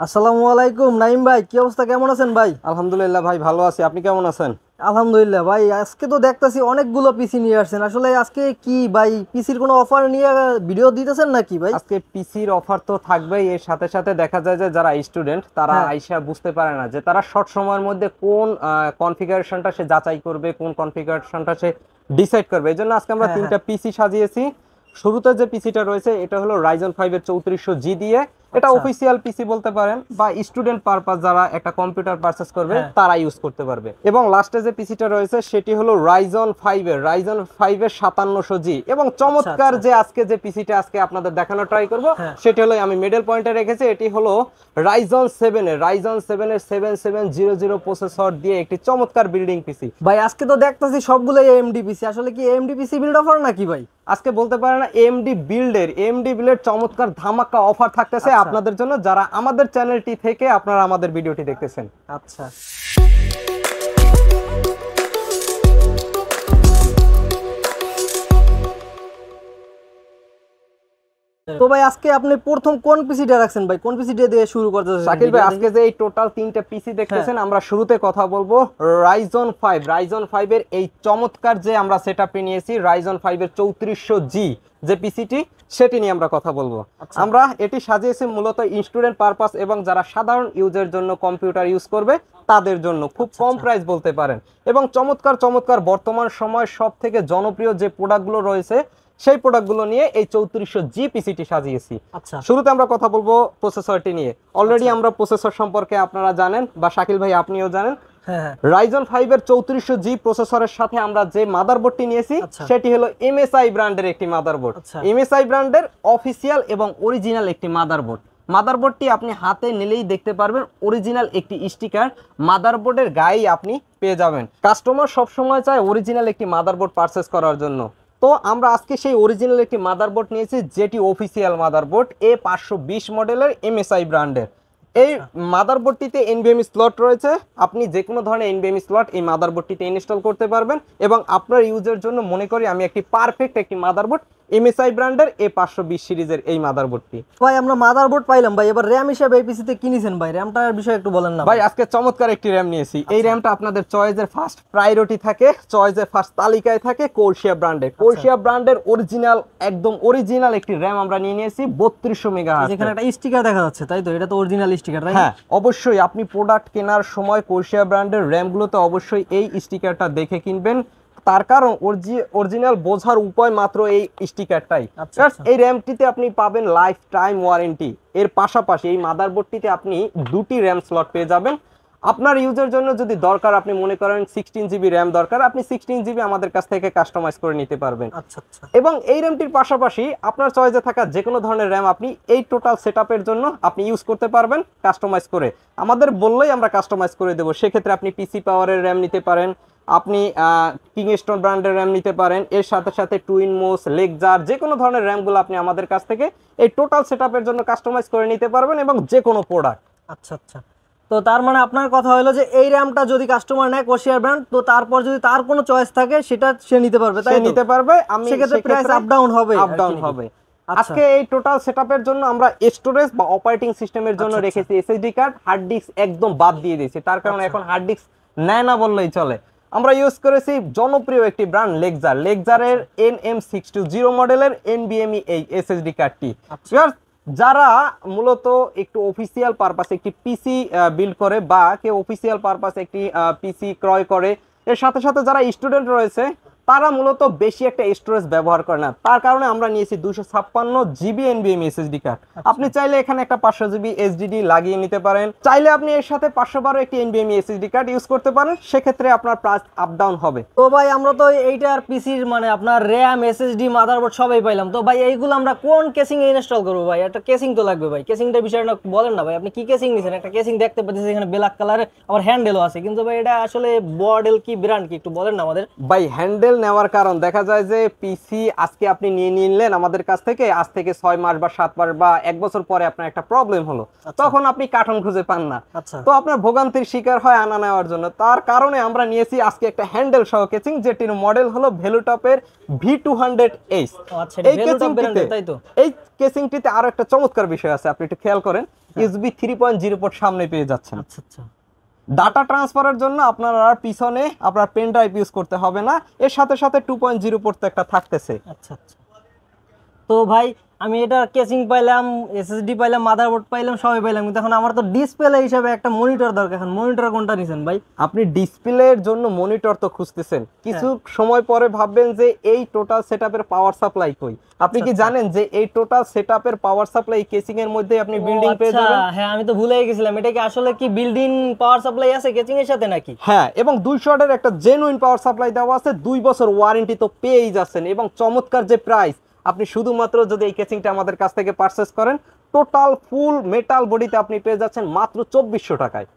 আসসালামু আলাইকুম নাইম ভাই, কি অবস্থা, কেমন আছেন ভাই? আলহামদুলিল্লাহ ভাই, ভালো আছি। আপনি কেমন আছেন? আলহামদুলিল্লাহ ভাই, আজকে তো দেখতাছি অনেকগুলো পিসি নিয়ে আসছেন। আসলে আজকে কি ভাই, পিসির কোনো অফার নিয়ে ভিডিও দিতেছেন নাকি ভাই? আজকে পিসির অফার তো থাকবেই, এর সাথে সাথে দেখা যায় যে যারা স্টুডেন্ট তারা হ্যাঁ আইসা বুঝতে পারে না যে তারা শর্ট সময়ের মধ্যে কোন কনফিগারেশনটা সে যাচাই করবে, কোন কনফিগারেশনটা সে ডিসাইড করবে। এই জন্য আজকে আমরা হ্যাঁ হ্যাঁ। তিনটা পিসি সাজিয়েছি। শুরুতে যে পিসিটা রয়েছে এটা হলো রাইজন 5 এর 3400G দিয়ে। এটা আচ্ছা। অফিসিয়াল পিসি বলতে পারেন, বা স্টুডেন্ট পারপাস যারা একটা কম্পিউটার পারচেজ করবে হ্যাঁ। তারা ইউজ করতে পারবে। এবং লাস্টে যে পিসিটা রয়েছে সেটি হলো রাইজন 5 এর 5700G। এবং আচ্ছা চমৎকার আচ্ছা। যে আজকে যে পিসিটা আজকে আপনাদের দেখানো ট্রাই করব হ্যাঁ। সেটি হলো, আমি মিডল পয়েন্টে রেখেছি, এটি হলো রাইজন 7 এর 7700 প্রসেসর দিয়ে একটি চমৎকার বিল্ডিং পিসি। ভাই আজকে তো দেখতাছি সবগুলো এএমডি পিসি, আসলে কি এএমডি পিসি বিল্ড অফার নাকি ভাই? আজকে বলতে পারেন না, এমডি বিল্ডের চমৎকার ধামাকা অফার থাকতেছে আচ্ছা আপনাদের জন্য, যারা আমাদের চ্যানেলটি থেকে আপনারা আমাদের ভিডিওটি দেখতেছেন। আচ্ছা। তো ভাই আজকে আপনি প্রথম কোন পিসিটা রাখছেন ভাই, কোন পিসিটা দিয়ে শুরু করতেছেন? শাকিল ভাই, আজকে যে এই টোটাল তিনটা পিসি দেখতেছেন, আমরা শুরুতে কথা বলবো রাইজন 5 এর এই চমৎকার যে আমরা সেটআপটি নিয়েছি, রাইজন 5 এর 3400G যে পিসিটি, সেটি নিয়ে আমরা কথা বলবো। আমরা এটি সাজিয়েছি মূলত স্টুডেন্ট পারপাস এবং যারা সাধারণ ইউজের জন্য কম্পিউটার ইউজ করবে তাদের জন্য, খুব কম প্রাইস বলতে পারেন। এবং চমৎকার চমৎকার বর্তমান সময় সব থেকে জনপ্রিয় যে প্রোডাক্টগুলো রয়েছে সেই প্রোডাক্টগুলো নিয়ে এই 3400G পিসিটি সাজিয়েছি। আচ্ছা। শুরুতে আমরা কথা বলবো প্রসেসরটি নিয়ে। অলরেডি আমরা প্রসেসর সম্পর্কে আপনারা জানেন, বা শাকিল ভাই আপনিও জানেন। হ্যাঁ। রাইজন 5 এর 3400G প্রসেসরের সাথে আমরা যে মাদারবোর্ডটি নিয়েছি সেটি হলো এমএসআই ব্র্যান্ডের একটি মাদারবোর্ড। এমএসআই ব্র্যান্ডের অফিসিয়াল এবং অরিজিনাল একটি মাদারবোর্ড। মাদারবোর্ডটি আপনি হাতে নিলেই দেখতে পারবেন অরিজিনাল একটি স্টিকার মাদারবোর্ডের গায়ে আপনি পেয়ে যাবেন। কাস্টমার সবসময় চায় অরিজিনাল একটি মাদারবোর্ড পারচেজ করার জন্য। তো আমরা আজকে সেই অরিজিনাল একটি মাদারবোর্ড নিয়েছি, যেটি অফিসিয়াল মাদারবোর্ড A520 মডেলের এমএসআই ব্র্যান্ডের। এই মাদারবোর্ডটিতে এনভিএমই স্লট রয়েছে। আপনি যে কোনো ধরনের এনভিএমই স্লট এই মাদারবোর্ডটিতে ইনস্টল করতে পারবেন, এবং আপনার ইউজের জন্য মনে করি আমি একটি পারফেক্ট একটি মাদারবোর্ড এমএসআই ব্র্যান্ডের A520 সিরিজের এই মাদারবোর্ডটি। ভাই আমরা মাদারবোর্ড পাইলাম ভাই, এবার র্যাম হিসেবে এই পিসিতে কি নিছেন ভাই? র্যামটার বিষয়ে একটু বলেন না ভাই। আজকে চমৎকার একটি র্যাম নিয়েছি। এই র্যামটা আপনাদের চয়েসের ফার্স্ট প্রায়োরিটি থাকে, চয়েসের ফার্স্ট তালিকায় থাকে কোরশিয়া ব্র্যান্ডের। কোরশিয়া ব্র্যান্ডের অরিজিনাল, একদম অরিজিনাল একটি র্যাম আমরা নিয়ে নিয়েছি 3200 মেগাহার্টজ। এখানে একটা স্টিকার দেখা যাচ্ছে, তাই তো? এটা তো অরিজিনাল স্টিকার, তাই না? হ্যাঁ, অবশ্যই আপনি প্রোডাক্ট কেনার সময় কোরশিয়া ব্র্যান্ডের র্যামগুলোতে অবশ্যই এই স্টিকারটা দেখে কিনবেন। তার কারণ অরিজিনাল বোঝার উপায় মাত্র এই স্টিকারটাই। এই র্যামটিতে আপনি পাবেন লাইফ টাইম ওয়ারেন্টি। এর পাশাপাশি এই মাদারবোর্ডটিতে আপনি দুটি র্যাম স্লট পেয়ে যাবেন। আপনার ইউজের জন্য যদি দরকার, আপনি মনে করেন 16GB র্যাম দরকার, আপনি 16GB আমাদের কাছ থেকে কাস্টমাইজ করে নিতে পারবেন। এবং এই র্যামটির পাশাপাশি আপনার চয়েসে থাকা যে কোনো ধরনের র্যাম আপনি এই টোটাল সেটআপের জন্য আপনি ইউজ করতে পারবেন কাস্টমাইজ করে। আমাদের বললেই আমরা কাস্টমাইজ করে দেবো। সেক্ষেত্রে আপনি পিসি পাওয়ারের র্যাম নিতে পারেন, আপনি কিংস্টোন ব্র্যান্ডের র্যাম নিতে পারেন, এর সাথে সাথে টুইনমোস, লেকজার, যে কোনো ধরনের র্যামগুলো আপনি আমাদের কাছ থেকে এই টোটাল সেটআপের জন্য কাস্টমাইজ করে নিতে পারবেন, এবং যে কোনো প্রোডাক্ট। আচ্ছা আচ্ছা। তো তার মানে আপনার কথা হলো যে এই র্যামটা যদি কাস্টমার নেয় কোরশিয়া ব্র্যান্ড, তো তারপর যদি তার কোনো চয়েস থাকে সেটা সে নিতে পারবে, তাই নিতে পারবে। আমি সেক্ষেত্রে প্রাইস আপ ডাউন হবে, আজকে এই টোটাল সেটআপের জন্য আমরা স্টোরেজ বা অপারেটিং সিস্টেমের জন্য রেখেছি এসএসডি কার্ড, হার্ড ডিস্ক একদম বাদ দিয়ে দিয়েছি। তার কারণ এখন হার্ড ডিস্ক নেয় না বললেই চলে। আমরা ইউজ করেছি জনপ্রিয় একটি ব্র্যান্ড লেকজারের NM620 মডেলের এনবিএমই এই এসএসডি কার্ডটি। যারা মূলত একটু অফিসিয়াল পারপাস একটি পিসি বিল্ড করে, বা কেউ অফিসিয়াল পারপাস একটি পিসি ক্রয় করে, এর সাথে সাথে যারা স্টুডেন্ট রয়েছে তারা মূলত বেশি একটা স্টোরেজ ব্যবহার করে না। তার কারণে আমরা নিয়েছি 256GB এনভিএমই এসএসডি কার্ড। আপনি চাইলে এখানে একটা 500GB এসডিডি লাগিয়ে নিতে পারেন, চাইলে আপনি এর সাথে 512 একটি এনভিএমই এসএসডি কার্ড ইউজ করতে পারেন। সেক্ষেত্রে আপনার প্রাইস আপ ডাউন হবে। তো ভাই আমরা তো এইটার পিসির মানে আপনার র্যাম, এসএসডি, মাদারবোর্ড সবই পাইলাম। তো ভাই এইগুলো আমরা কোন কেসিং এ ইনস্টল করব ভাই? একটা কেসিং তো লাগবে ভাই। কেসিংটার বিষয়টা বলেন না ভাই, আপনি কি কেসিং নিছেন? একটা কেসিং দেখতে পাচ্ছি এখানে ব্ল্যাক কালারে, আবার হ্যান্ডেলও আছে, কিন্তু ভাই এটা আসলে মডেল কি, ব্র্যান্ড কি, একটু বলেন না আমাদের ভাই। হ্যান্ডেল নেওয়ার কারণ দেখা যায় যে পিসি আজকে আপনি নিয়ে নিলেন আমাদের কাছ থেকে, আজ থেকে 6 মাস বা 7 মাস বা 1 বছর পরে আপনার একটা প্রবলেম হলো, তখন আপনি কার্টন খুঁজে পান না। তো আপনার ভোগান্তির শিকার হয় আনা নেওয়ার জন্য। তার কারণে আমরা নিয়েছি আজকে একটা হ্যান্ডেল সহ কেসিং, যেটির মডেল হলো ভ্যালুটপের V200H। এই কেসিংটিতে আরো একটা চমৎকার বিষয় আছে, আপনি একটু খেয়াল করেন। ইউএসবি 3.0 পোর্ট সামনে পেয়ে যাচ্ছেন। আচ্ছা আচ্ছা। ডাটা ট্রান্সফারের জন্য আপনার আর পিছনে আপনার পেন ড্রাইভ ইউজ করতে হবে না, এর সাথে সাথে 2.0 পোর্ট তো একটা থাকতেছে। আচ্ছা আচ্ছা। তো ভাই আমি এটা কেসিং পাইলাম, এসএসডি পাইলাম, মাদারবোর্ড পাইলাম, সবই পাইলাম, কিন্তু এখন আমার তো ডিসপ্লে হিসাবে একটা মনিটর দরকার। এখন মনিটর কোনটা নিছেন ভাই? আপনি ডিসপ্লের জন্য মনিটর তো খুঁজতেছেন, কিছু সময় পরে ভাববেন যে এই টোটাল সেটআপের পাওয়ার সাপ্লাই কই। আপনি কি জানেন যে এই টোটাল সেটআপের পাওয়ার সাপ্লাই কেসিং এর মধ্যে আপনি বিল্ডিং পেয়ে যাবেন? হ্যাঁ আমি তো ভুলেই গেছিলাম, এটা কি আসলে কি বিল্ডিং পাওয়ার সাপ্লাই আছে কেসিং এর সাথে নাকি? হ্যাঁ, এবং 200 ওয়াটের একটা জেনুইন পাওয়ার সাপ্লাই দেওয়া আছে, 2 বছর ওয়ারেন্টি তো পেয়েই যাচ্ছেন, এবং চমৎকার যে প্রাইস। আপনি শুধুমাত্র যদি এই কেসিংটা আমাদের কাছ থেকে পারচেজ করেন, টোটাল ফুল মেটাল বডিতে আপনি পেয়ে যাচ্ছেন মাত্র 2400 টাকায়।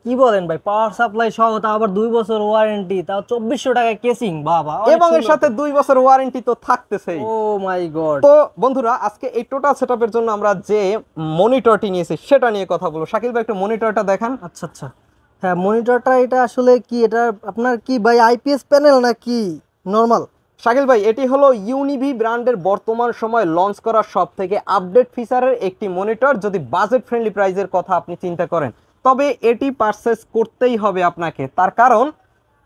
কি বলেন ভাই, পাওয়ার সাপ্লাই সহ, তাও আবার 2 বছর ওয়ারেন্টি, তাও 2400 টাকায় কেসিং, বাবা! এবং এর সাথে 2 বছর ওয়ারেন্টি তো থাকতেছেই। ও মাই গড। তো বন্ধুরা, আজকে এই টোটাল সেটআপের জন্য আমরা যে মনিটরটি নিয়েছি সেটা নিয়ে কথা বলবো। শাকিল ভাই একটু মনিটরটা দেখান। আচ্ছা আচ্ছা। হ্যাঁ, মনিটরটা এটা আসলে কি, এটা আপনার কি ভাই আইপিএস প্যানেল নাকি নরমাল? শাকিল ভাই, এটি হলো ইউনিভি ব্র্যান্ডের বর্তমান সময় লঞ্চ করা সব থেকে আপডেট ফিচারের একটি মনিটর। যদি বাজেট ফ্রেন্ডলি প্রাইসের কথা আপনি চিন্তা করেন, তবে এটি পারচেজ করতেই হবে আপনাকে। তার কারণ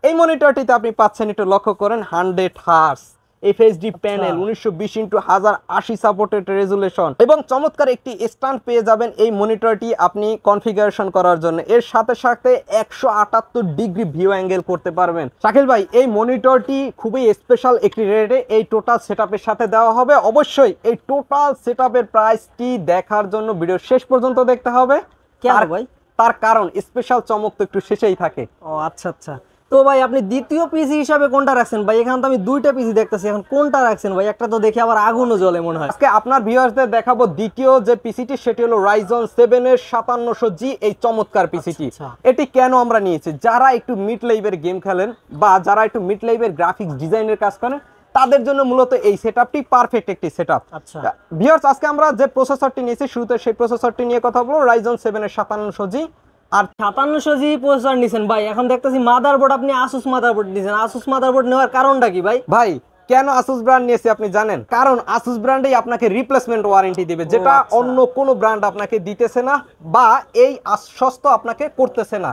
এই মনিটরটিতে আপনি পাচ্ছেন, একটু লক্ষ্য করেন, 100 hertz FHD panel, 1920x1080 supported resolution, এবং চমৎকার একটি স্ট্যান্ড পেয়ে যাবেন এই মনিটরটি আপনি কনফিগারেশন করার জন্য। এর সাথে সাথে 178 ডিগ্রি ভিউ অ্যাঙ্গেল করতে পারবেন। শাকিল ভাই, এই মনিটরটি খুবই স্পেশাল একটি রেটে এই টোটাল সেটআপের সাথে দেওয়া হবে। অবশ্যই এই টোটাল সেটআপের প্রাইসটি দেখার জন্য ভিডিও শেষ পর্যন্ত দেখতে হবে। কেন ভাই? তার কারণ স্পেশাল চমক তো একটু শেষেই থাকে। ও আচ্ছা আচ্ছা। তো ভাই আপনি দ্বিতীয় পিসি হিসাবে কোনটা রাখছেন ভাই? এখানে তো আমি 2টা পিসি দেখতেছি, এখন কোনটা রাখছেন ভাই? একটা তো দেখে আবার আগুনও জ্বলে মনে হয়। আজকে আপনার ভিউয়ার্সদের দেখাবো দ্বিতীয় যে পিসিটি, সেটি হলো রাইজন 7 এর 5700G, এই চমৎকার পিসিটি। এটি কেন আমরা নিয়েছি? যারা একটু মিড লেভেলের গেম খেলেন বা যারা একটু মিড লেভেলের গ্রাফিক্স ডিজাইনের কাজ করেন, তাদের জন্য মূলত এই সেটআপটি পারফেক্ট একটি সেটআপ। আচ্ছা ভিউয়ার্স, আজকে আমরা যে প্রসেসরটি নিয়েছি, শুরুতে সেই প্রসেসরটি নিয়ে কথা বলবো, রাইজন 7 এর 5700G। আর 5700G প্রসেসর নিছেন ভাই, এখন দেখতেছি মাদারবোর্ড আপনি আসুস মাদারবোর্ড নিছেন। আসুস মাদারবোর্ড নেওয়ার কারণটা কি ভাই? ভাই, কেন আসুস ব্র্যান্ড নিয়েছি আপনি জানেন? কারণ আসুস ব্র্যান্ডই আপনাকে রিপ্লেসমেন্ট ওয়ারেন্টি দিবে, যেটা অন্য কোনো ব্র্যান্ড আপনাকে দিতেছে না বা এই আশ্বস্ত আপনাকে করতেছে না।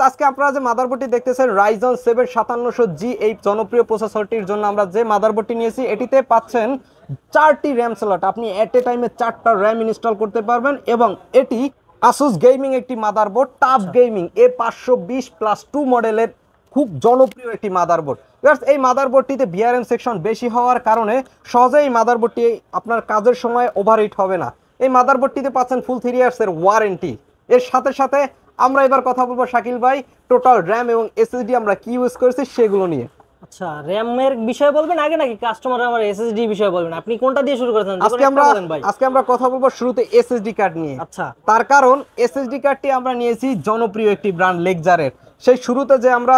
আজকে আপনারা যে মাদারবোর্ডটি দেখতেছেন, রাইজন 7 5700G, এই জনপ্রিয় প্রসেসরটির জন্য আমরা যে মাদারবোর্ডটি নিয়েছি, এটিতে পাচ্ছেন 4টি র্যাম স্লট। আপনি এট এ টাইমে 4টা র্যাম ইনস্টল করতে পারবেন, এবং এটি আসুস গেমিং একটি মাদারবোর্ড, টাফ গেমিং A520+2 মডেলের খুব জনপ্রিয় একটি মাদারবোর্ড। এই মাদারবোর্ডটিতে ভিআরএম সেকশন বেশি হওয়ার কারণে সহজেই এই মাদারবোর্ডটি আপনার কাজের সময় ওভারহিট হবে না। এই মাদারবোর্ডটিতে পাচ্ছেন ফুল 3 ইয়ার্সের ওয়ারেন্টি। এর সাথে সাথে আমরা এবার কথা বলবো শাকিল ভাই, টোটাল র্যাম এবং এসএসডি আমরা কি ইউজ করেছি সেগুলো নিয়ে। আচ্ছা, র্যামের বিষয়ে বলবেন আগে নাকি কাস্টমার আমার এসএসডি বিষয়ে বলবেন? আপনি কোনটা দিয়ে শুরু করেছেন? আজকে আমরা কথা বলবো শুরুতে এসএসডি কার্ড নিয়ে। আচ্ছা, তার কারণ এসএসডি কার্ডটি আমরা নিয়েছি জনপ্রিয় একটি ব্র্যান্ড লেক্সারের। সেই শুরুতে যে আমরা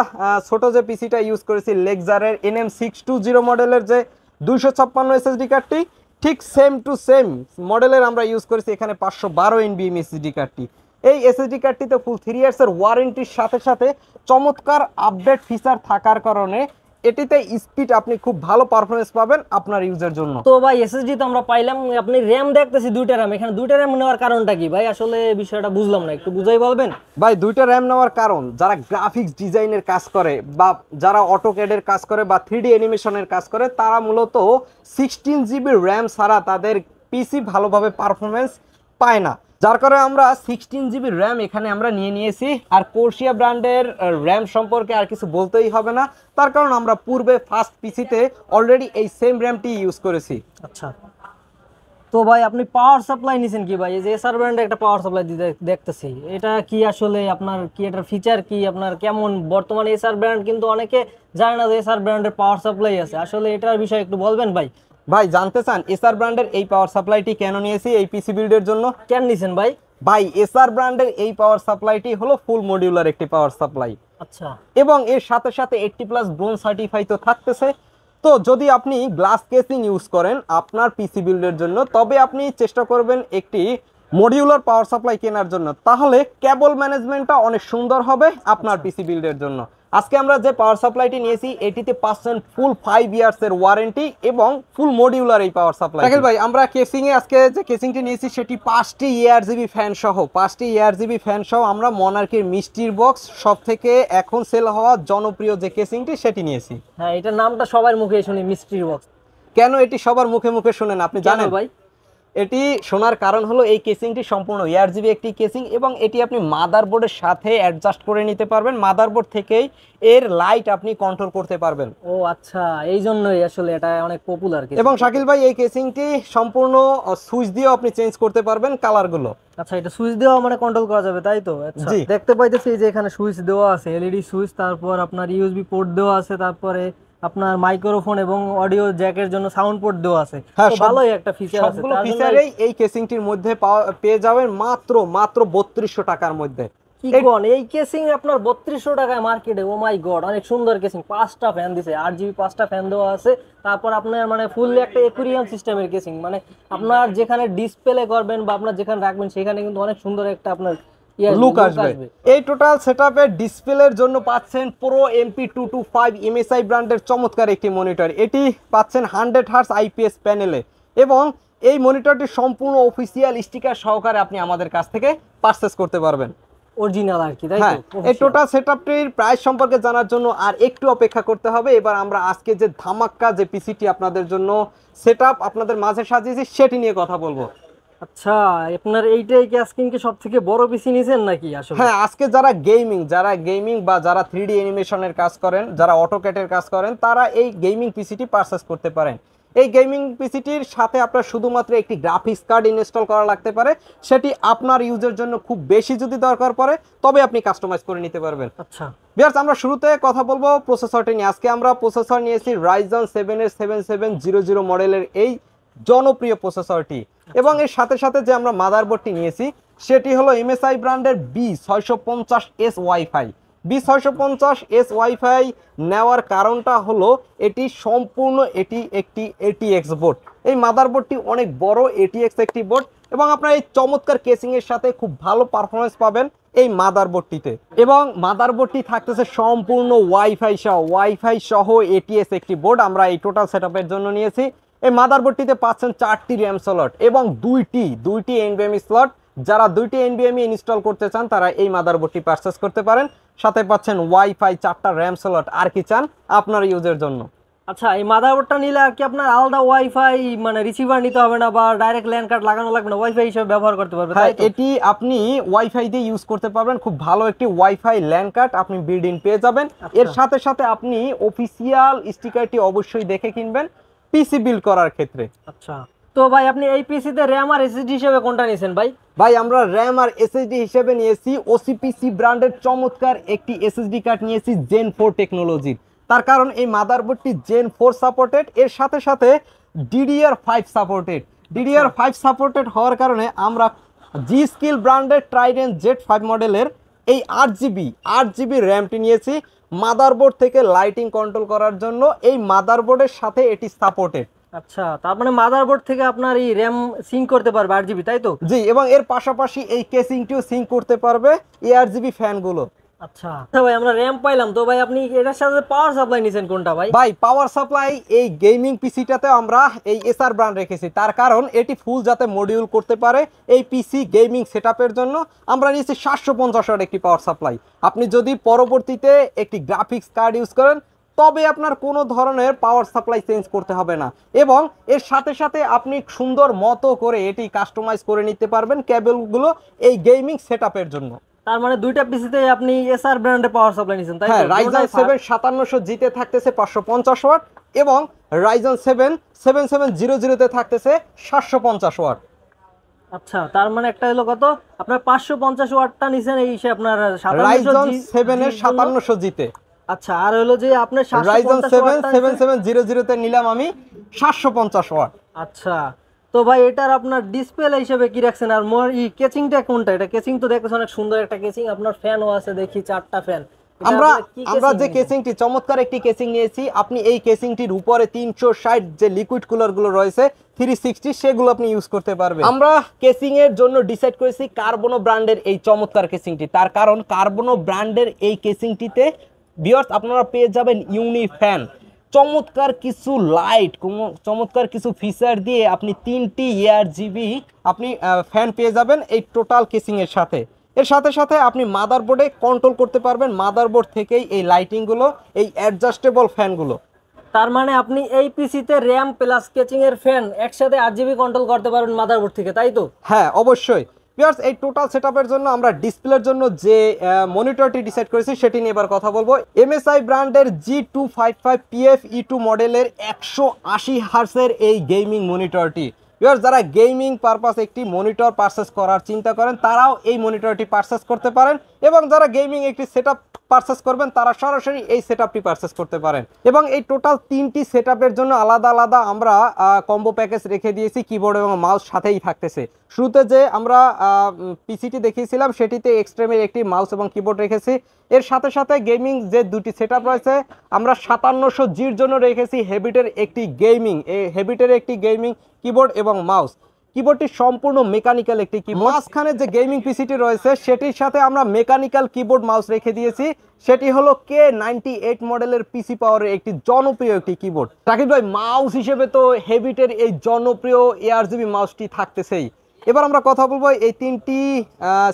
ছোট যে পিসিটা ইউজ করেছি, লেক্সারের NM620 মডেলের যে 256 এসএসডি কার্ডটি, ঠিক সেম টু সেম মডেলের আমরা ইউজ করেছি এখানে 512 NVMe এসএসডি কার্ডটি। এই এসএসডি কার্ডটিতে ফুল 3 ইয়ার্সের ওয়ারেন্টির সাথে সাথে চমৎকার আপডেট ফিচার থাকার কারণে এটিতে স্পিড আপনি খুব ভালো পারফরম্যান্স পাবেন আপনার ইউজের জন্য। তো ভাই এসএসডি তো আমরা পাইলাম, আপনি র‍্যাম দেখতেছি 2টা র‍্যাম, এখানে 2টা র‍্যাম নেওয়ার কারণটা কি ভাই? আসলে বিষয়টা বুঝলাম না, একটু বুঝাই বলবেন ভাই। 2টা র‍্যাম নেওয়ার কারণ, যারা গ্রাফিক্স ডিজাইনের কাজ করে বা যারা অটোক্যাডের কাজ করে বা 3D অ্যানিমেশনের কাজ করে, তারা মূলত 16GB র‍্যাম ছাড়া তাদের পিসি ভালোভাবে পারফরম্যান্স পায় না, যার কারণে আমরা 16GB র‍্যাম এখানে আমরা নিয়েছি। আর কোর্সিয়া ব্র্যান্ডের র‍্যাম সম্পর্কে আর কিছু বলতেই হবে না, তার কারণ আমরা পূর্বে ফার্স্ট পিসিতে অলরেডি এই সেম র‍্যামটি ইউজ করেছি। আচ্ছা, তো ভাই আপনি পাওয়ার সাপ্লাই নিছেন কি ভাই? এই যে এসআর ব্র্যান্ডের একটা পাওয়ার সাপ্লাই দেখতেছি, এটা কি আসলে আপনার কি, এটার ফিচার কি, আপনার কেমন? বর্তমানে এসআর ব্র্যান্ড কিন্তু অনেকে জানে না যে এসআর ব্র্যান্ডের পাওয়ার সাপ্লাই আছে, আসলে এটার বিষয়ে একটু বলবেন ভাই? ভাই, জানতে চান এসআর ব্র্যান্ডের এই পাওয়ার সাপ্লাইটি কেন নিয়েছি এই পিসি বিল্ডের জন্য? কেন নিছেন ভাই? ভাই, এসআর ব্র্যান্ডের এই পাওয়ার সাপ্লাইটি হলো ফুল মডিউলার একটি পাওয়ার সাপ্লাই। আচ্ছা, এবং এর সাথে সাথে 80+ ব্রোঞ্জ সার্টিফাই তো থাকতেছে। তো যদি আপনি গ্লাস কেসিং ইউজ করেন আপনার পিসি বিল্ডের জন্য, তবে আপনি চেষ্টা করবেন একটি মডিউলার পাওয়ার সাপ্লাই কেনার জন্য, তাহলে কেবল ম্যানেজমেন্টটা অনেক সুন্দর হবে আপনার পিসি বিল্ডের জন্য। আজকে আমরা যে পাওয়ার সাপ্লাইটি নিয়েছি এটিতে পাচ্ছেন ফুল 5 ইয়ার্স এর ওয়ারেন্টি এবং ফুল মডিউলার এই পাওয়ার সাপ্লাই। রাকেল ভাই, আমরা কেসিং এ আজকে যে কেসিংটি নিয়েছি সেটি 5টি ERGB ফ্যান সহ, 5টি ERGB ফ্যান সহ আমরা মনার্কের মিষ্টির বক্স সবথেকে এখন সেল হওয়া জনপ্রিয় যে কেসিংটি সেটি নিয়েছি। হ্যাঁ, এটার নামটা সবার মুখে শুনি, মিস্ট্রি বক্স। কেন এটি সবার মুখে মুখে শুনেন আপনি জানেন ভাই? এটি শোনার কারণ হলো এই কেসিংটি সম্পূর্ণ ERGB একটি কেসিং এবং এটি আপনি মাদারবোর্ডের সাথে অ্যাডজাস্ট করে নিতে পারবেন। মাদারবোর্ড থেকেই এর লাইট আপনি কন্ট্রোল করতে পারবেন। ও আচ্ছা, এই জন্যই আসলে এটা অনেক পপুলার। এবং শাকিল ভাই, এই কেসিংটি সম্পূর্ণ সুইচ দিয়েও আপনি চেঞ্জ করতে পারবেন কালারগুলো। আচ্ছা, এটা সুইচ দেওয়া মানে কন্ট্রোল করা যাবে, তাই তো? আচ্ছা, দেখতে পাইতেছি যে এখানে সুইচ দেওয়া আছে, LED সুইচ, তারপর আপনার USB পোর্ট দেওয়া আছে, তারপরে আপনার মাইক্রোফোন এবং অডিও জ্যাকের জন্য সাউন্ড পোর্ট দেওয়া আছে। তো ভালোই একটা ফিচার আছে। সবগুলো ফিচারই এই কেসিংটির মধ্যে পেয়ে যাবেন মাত্র 3200 টাকার মধ্যে। কি কোন, এই কেসিং আপনার 3200 টাকায় মার্কেটে? ও মাই গড, অনেক সুন্দর কেসিং। 5টা ফ্যান দিছে, 8GB 5টা ফ্যান দেওয়া আছে। তারপর আপনার মানে ফুললি একটা অ্যাকুয়ারিয়াম সিস্টেমের কেসিং, মানে আপনার যেখানে ডিসপ্লে করবেন বা আপনার যেখানে রাখবেন সেখানে কিন্তু অনেক সুন্দর একটা আপনার লুক আসবে। এই টোটাল সেটআপের ডিসপ্লের জন্য পাচ্ছেন Pro MP225 MSI ব্র্যান্ডের চমৎকার একটি মনিটর। এটি পাচ্ছেন 100 হার্টজ IPS প্যানেলে এবং এই মনিটরটি সম্পূর্ণ অফিসিয়াল স্টিকার সহকারে আপনি আমাদের কাছ থেকে পারচেজ করতে পারবেন, অরিজিনাল আর কি, তাই তো? এই টোটাল সেটআপটির প্রাইস সম্পর্কে জানার জন্য আর একটু অপেক্ষা করতে হবে। এবার আমরা আজকে যে ধামাক্কা যে পিসিটি আপনাদের জন্য সেটআপ আপনাদের মাঝে সাজিয়েছি সেটি নিয়ে কথা বলবো। আচ্ছা, আপনার এইটাই কি আজকে সবথেকে বড় পিসি নিছেন নাকি আসলে? হ্যাঁ, আজকে যারা গেমিং বা যারা 3D অ্যানিমেশনের কাজ করেন, যারা অটোক্যাডের কাজ করেন, তারা এই গেমিং পিসিটি পারচেজ করতে পারেন। এই গেমিং পিসিটির সাথে আপনার শুধুমাত্র একটি গ্রাফিক্স কার্ড ইনস্টল করা লাগতে পারে, সেটি আপনার ইউজের জন্য খুব বেশি যদি দরকার পড়ে তবে আপনি কাস্টমাইজ করে নিতে পারবেন। আচ্ছা ভিউয়ার্স, আমরা শুরুতে কথা বলবো প্রসেসরটি নিয়ে। আজকে আমরা প্রসেসর নিয়েছি Ryzen 7 এর 7700 মডেলের এই জনপ্রিয় প্রসেসরটি এবং এর সাথে সাথে যে আমরা মাদারবোর্ডটি নিয়েছি সেটি হলো MSI ব্র্যান্ডের B650S ওয়াইফাই। B650S ওয়াইফাই নেওয়ার কারণটা হলো এটি সম্পূর্ণ একটি ATX বোর্ড। এই মাদারবোর্ডটি অনেক বড় ATX একটি বোর্ড এবং আপনারা এই চমৎকার কেসিং এর সাথে খুব ভালো পারফরমেন্স পাবেন এই মাদারবোর্ডটিতে। এবং মাদারবোর্ডটি থাকতেছে সম্পূর্ণ ওয়াইফাই সহ ATX একটি বোর্ড আমরা এই টোটাল সেটআপের জন্য নিয়েছি। এই মাদারবোর্ডটিতে পাচ্ছেন 4টি র্যাম স্লট এবং দুইটি NVMe স্লট। যারা 2টি NVMe ইনস্টল করতে চান তারা এই মাদারবোর্ডটি পারচেজ করতে পারেন। সাথে পাচ্ছেন ওয়াইফাই, 4টা র্যাম স্লট। আর কি চান আপনার ইউজের জন্য? আচ্ছা, এই মাদারবোর্ডটা নিলে আর কি আপনার আলাদা ওয়াইফাই মানে রিসিভার নিতে হবে না বা ডাইরেক্ট ল্যান কার্ড লাগানো লাগবে না, ওয়াইফাই হিসেবে ব্যবহার করতে পারবেন? হ্যাঁ, এটি আপনি ওয়াইফাই দিয়ে ইউজ করতে পারবেন। খুব ভালো একটি ওয়াইফাই ল্যান কার্ড আপনি বিল্ড ইন পেয়ে যাবেন। এর সাথে সাথে আপনি অফিসিয়াল স্টিকারটি অবশ্যই দেখে কিনবেন পিসি বিল্ড করার ক্ষেত্রে। আচ্ছা, তো ভাই আপনি এই পিসিতে র্যাম আর এসএসডি হিসেবে কোনটা নিয়েছেন ভাই? ভাই, আমরা র্যাম আর এসএসডি হিসেবে নিয়েছি OCPC ব্র্যান্ডের চমৎকার একটি এসএসডি কার্ড নিয়েছি Gen 4 টেকনোলজির। তার কারণ এই মাদারবোর্ডটি Gen 4 সাপোর্টেড, এর সাথে সাথে DDR5 সাপোর্টেড হওয়ার কারণে আমরা G-Skill ব্র্যান্ডের Trident Z5 মডেলের এই 8GB র্যামটি নিয়েছি মাদারবোর্ড থেকে লাইটিং কন্ট্রোল করার জন্য। এই মাদারবোর্ডের সাথে এটি সাপোর্টেড। আচ্ছা, তার মানে মাদারবোর্ড থেকে আপনার এই র্যাম সিঙ্ক করতে পারবে 8GB, তাই তো? জি, এবং এর পাশাপাশি এই কেসিংটিও সিঙ্ক করতে পারবে ARGB ফ্যানগুলো। আচ্ছা ভাই, আমরা র্যাম পাইলাম, তো ভাই আপনি এটার সাথে পাওয়ার সাপ্লাই নিছেন কোনটা ভাই? ভাই, পাওয়ার সাপ্লাই এই গেমিং পিসিটাতে আমরা এই SR ব্র্যান্ড রেখেছি, তার কারণ এটি ফুল যাতে মডিউল করতে পারে এই পিসি গেমিং সেটআপের জন্য আমরা নিয়েছি 750 ওয়াট একটি পাওয়ার সাপ্লাই। আপনি যদি পরবর্তীতে একটি গ্রাফিক্স কার্ড ইউজ করেন তবে আপনার কোনো ধরনের পাওয়ার সাপ্লাই চেঞ্জ করতে হবে না এবং এর সাথে সাথে আপনি সুন্দর মতো করে এটি কাস্টমাইজ করে নিতে পারবেন কেবলগুলো এই গেমিং সেটআপের জন্য। তার মানে দুইটা পিসিতে আপনি এসআর ব্র্যান্ডের পাওয়ার সাপ্লাই নিছেন, তাই তো? হ্যাঁ, Ryzen 7 5700G তে থাকতেছে 550 ওয়াট এবং Ryzen 7 7700 তে থাকতেছে 750 ওয়াট। আচ্ছা, তার মানে একটা হলো কত আপনার 550 ওয়াটটা নিছেন এই সে আপনার Ryzen 7 এর 5700G তে। আচ্ছা, আর হলো যে আপনার Ryzen 7 7700 তে নিলাম আমি 750 ওয়াট। আচ্ছা, তো ভাই এটার আপনার ডিসপ্লে হিসেবে কি রাখছেন? আর কেচিংটা কোনটা? এটা কেচিং তো দেখতেছেন অনেক সুন্দর একটা কেচিং, আপনার ফ্যানও আছে দেখি 4টা ফ্যান। আমরা যে কেসিংটি চমৎকার একটি কেসিং নিয়েছি, আপনি এই কেসিংটির উপরে 360 যে লিকুইড কুলার গুলো রয়েছে 360 সেগুলো আপনি ইউজ করতে পারবেন। আমরা কেসিং এর জন্য ডিসাইড করেছি কার্বনো ব্র্যান্ডের এই চমৎকার কেসিংটি, তার কারণ কার্বনো ব্র্যান্ডের এই কেসিংটিতে ভিউয়ার্স আপনারা পেয়ে যাবেন ইউনি ফ্যান, চমৎকার কিছু লাইট, চমৎকার কিছু ফিচার দিয়ে আপনি 3টি ARGB আপনি ফ্যান পেয়ে যাবেন এই টোটাল কেসিংয়ের সাথে। এর সাথে সাথে আপনি মাদারবোর্ডে কন্ট্রোল করতে পারবেন, মাদারবোর্ড থেকেই এই লাইটিংগুলো, এই অ্যাডজাস্টেবল ফ্যানগুলো। তার মানে আপনি এই পিসিতে র্যাম প্লাস কেচিং এর ফ্যান একসাথে 8 GB কন্ট্রোল করতে পারবেন মাদারবোর্ড থেকে, তাই তো? হ্যাঁ অবশ্যই। ভিউয়ার্স এই টোটাল সেটআপের জন্য আমরা ডিসপ্লের জন্য যে মনিটরটি ডিসাইড করেছি সেটি নিয়ে এবার কথা বলবো। MSI ব্র্যান্ডের G255PF-E2 মডেলের 180 হার্টজের এই গেমিং মনিটরটি। ভিউয়ার্স যারা গেমিং পারপাস একটি মনিটর পারচেস করার চিন্তা করেন তারাও এই মনিটরটি পারচেস করতে পারেন, এবং যারা গেমিং একটি সেটআপ পারচেস করবেন তারা সরাসরি এই সেটআপটি পারচেস করতে পারেন। এবং এই টোটাল 3টি সেটআপের জন্য আলাদা আলাদা আমরা কম্বো প্যাকেজ রেখে দিয়েছি, কিবোর্ড এবং মাউস সাথেই থাকতেছে। শুরুতে যে আমরা পিসিটি দেখিয়েছিলাম সেটিতে এক্সট্রিমের একটি মাউস এবং কিবোর্ড রেখেছি। এর সাথে সাথে গেমিং যে দুটি সেটআপ রয়েছে আমরা 5700G'র জন্য রেখেছি হেবিটের একটি গেমিং কিবোর্ড এবং মাউস। কিবোর্ডটি সম্পূর্ণ মেকানিক্যাল একটি কিবোর্ড। মাঝখানে যে গেমিং পিসিটি রয়েছে সেটির সাথে আমরা মেকানিক্যাল কিবোর্ড মাউস রেখে দিয়েছি, সেটি হলো K98 মডেলের পিসি পাওয়ারের একটি জনপ্রিয় একটি কিবোর্ড। রাকিব ভাই মাউস হিসেবে তো হেবিটের এই জনপ্রিয় ARGB মাউসটি থাকতেছেই। এবার আমরা কথা বলবো এই 3টি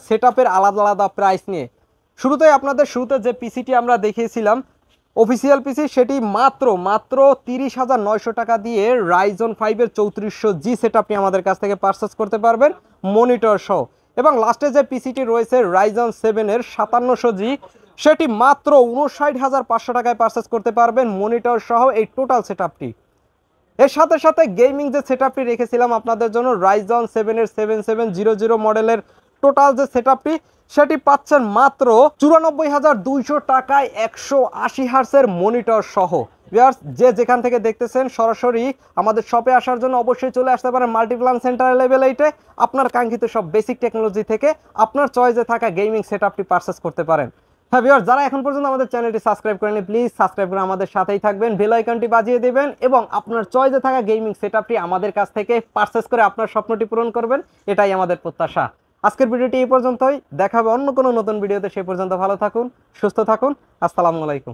সেটআপের আলাদা আলাদা প্রাইস নিয়ে। শুরুতে যে পিসিটি আমরা দেখিয়েছিলাম অফিসিয়াল পিসি, সেটি মাত্র 30,900 টাকা দিয়ে Ryzen 5-এর 3400G সেটআপটি আমাদের কাছ থেকে পারচেস করতে পারবেন মনিটর সহ। এবং লাস্টে যে পিসিটি রয়েছে Ryzen 7-এর 5700G, সেটি মাত্র 59,500 টাকায় পারচেস করতে পারবেন মনিটর সহ এই টোটাল সেটআপটি। এর সাথে সাথে গেমিং যে সেটআপটি রেখেছিলাম আপনাদের জন্য Ryzen 7-এর 7700 মডেলের টোটাল যে সেটআপটি, সেটি পাচ্ছেন মাত্র 94,200 টাকায় 180 হার্টজের মনিটর সহ। ভিউয়ার্স যে যেখান থেকে দেখতেছেন সরাসরি আমাদের শপে আসার জন্য অবশ্যই চলে আসতে পারেন মাল্টিপ্লান সেন্টার লেভেল 8-এ। আপনার কাঙ্ক্ষিত সব বেসিক টেকনোলজি থেকে আপনার চয়েসে থাকা গেমিং সেটআপটি পারচেস করতে পারেন। হ্যাঁ ভিউয়ার্স যারা এখন পর্যন্ত আমাদের চ্যানেলটি সাবস্ক্রাইব করেননি প্লিজ সাবস্ক্রাইব করে আমাদের সাথেই থাকবেন, বেল আইকনটি বাজিয়ে দেবেন এবং আপনার চয়েসে থাকা গেমিং সেটআপটি আমাদের কাছ থেকে পারচেস করে আপনার স্বপ্নটি পূরণ করবেন, এটাই আমাদের প্রত্যাশা। আজকের ভিডিওটি এই পর্যন্তই, দেখা হবে অন্য কোনো নতুন ভিডিওতে। সেই পর্যন্ত ভালো থাকুন, সুস্থ থাকুন, আসসালামু আলাইকুম।